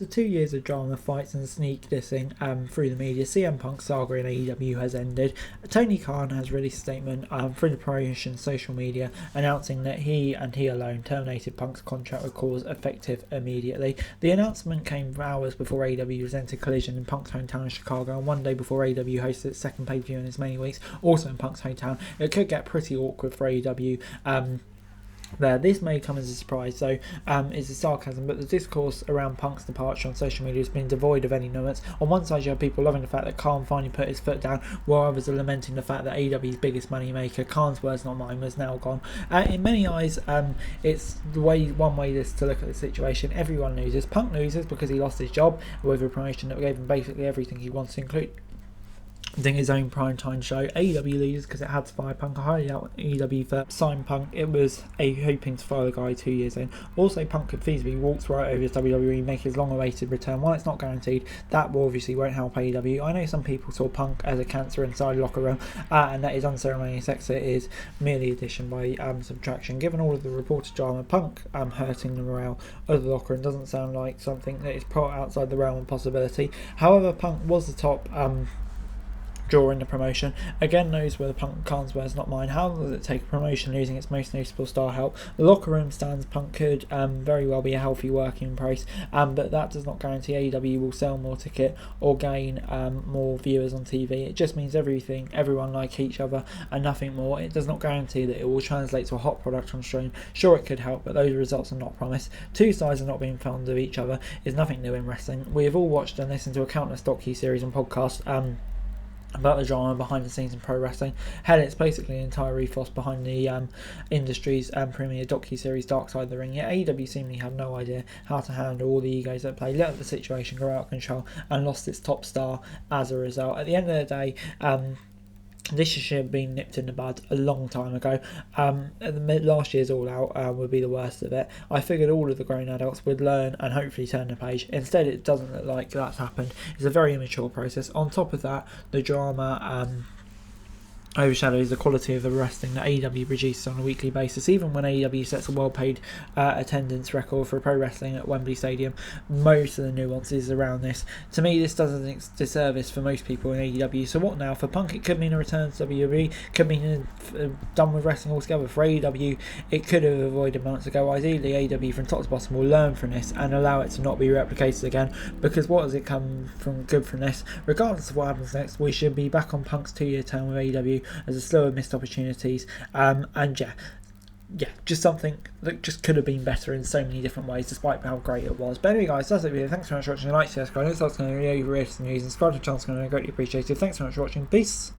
After 2 years of drama, fights and sneak dissing through the media, CM Punk's saga in AEW has ended. Tony Khan has released a statement through the promotion's social media announcing that he and he alone terminated Punk's contract with cause effective immediately. The announcement came hours before AEW presented Collision in Punk's hometown of Chicago, and one day before AEW hosted its second pay-per-view in its many weeks, also in Punk's hometown. It could get pretty awkward for AEW. This may come as a surprise, though it's a sarcasm, but the discourse around Punk's departure on social media has been devoid of any nuance. On one side, you have people loving the fact that Khan finally put his foot down, while others are lamenting the fact that AEW's biggest moneymaker, Khan's words not mine, was now gone. In many eyes, it's one way to look at the situation. Everyone loses. Punk loses because he lost his job with a promotion that gave him basically everything he wants to include his own primetime show. AEW loses because it had to fire Punk. I highly doubt AEW for sign Punk. It was hoping to fire the guy 2 years in. Also, Punk could feasibly waltz right over to WWE, make his long-awaited return. While it's not guaranteed, that obviously won't help AEW. I know some people saw Punk as a cancer inside the locker room, and that his unceremonious exit is merely addition by subtraction. Given all of the reported drama, Punk hurting the morale of the locker room doesn't sound like something that is outside the realm of possibility. However, Punk was the top draw in the promotion. Again, knows where the Punk Khan's words not mine. How does it take a promotion losing its most noticeable star help? The locker room stands. Punk could very well be a healthy working price, but that does not guarantee AEW will sell more ticket or gain more viewers on TV. It just means everyone like each other and nothing more. It does not guarantee that it will translate to a hot product on stream. Sure, it could help, but those results are not promised. Two sides are not being fond of each other is nothing new in wrestling. We have all watched and listened to a countless docu-series and podcasts about the drama behind the scenes in pro wrestling. Hell, it's basically an entire ethos behind the industry's premier docu-series Dark Side of the Ring. Yet AEW seemingly have no idea how to handle all the egos at play, let the situation grow out of control, and lost its top star as a result. At the end of the day, this should have been nipped in the bud a long time ago. Last year's All Out would be the worst of it. I figured all of the grown adults would learn and hopefully turn the page. Instead, it doesn't look like that's happened. It's a very immature process. On top of that, the drama overshadows the quality of the wrestling that AEW produces on a weekly basis. Even when AEW sets a well-paid attendance record for pro wrestling at Wembley Stadium, most of the nuances around this, to me, this does a disservice for most people in AEW. So what now? For Punk, it could mean a return to WWE, could mean done with wrestling altogether. For AEW, it could have avoided months ago. Ideally, AEW from top to bottom will learn from this and allow it to not be replicated again, because what does it come from good from this? Regardless of what happens next, we should be back on Punk's 2-year term with AEW as a slew of missed opportunities, and just something that just could have been better in so many different ways, despite how great it was. But anyway, guys, that's it. Thanks so much for watching. Like, share, subscribe. Next time, going to be over news and subscribe to the channel. It's going to be greatly appreciated. Thanks so much for watching. Peace.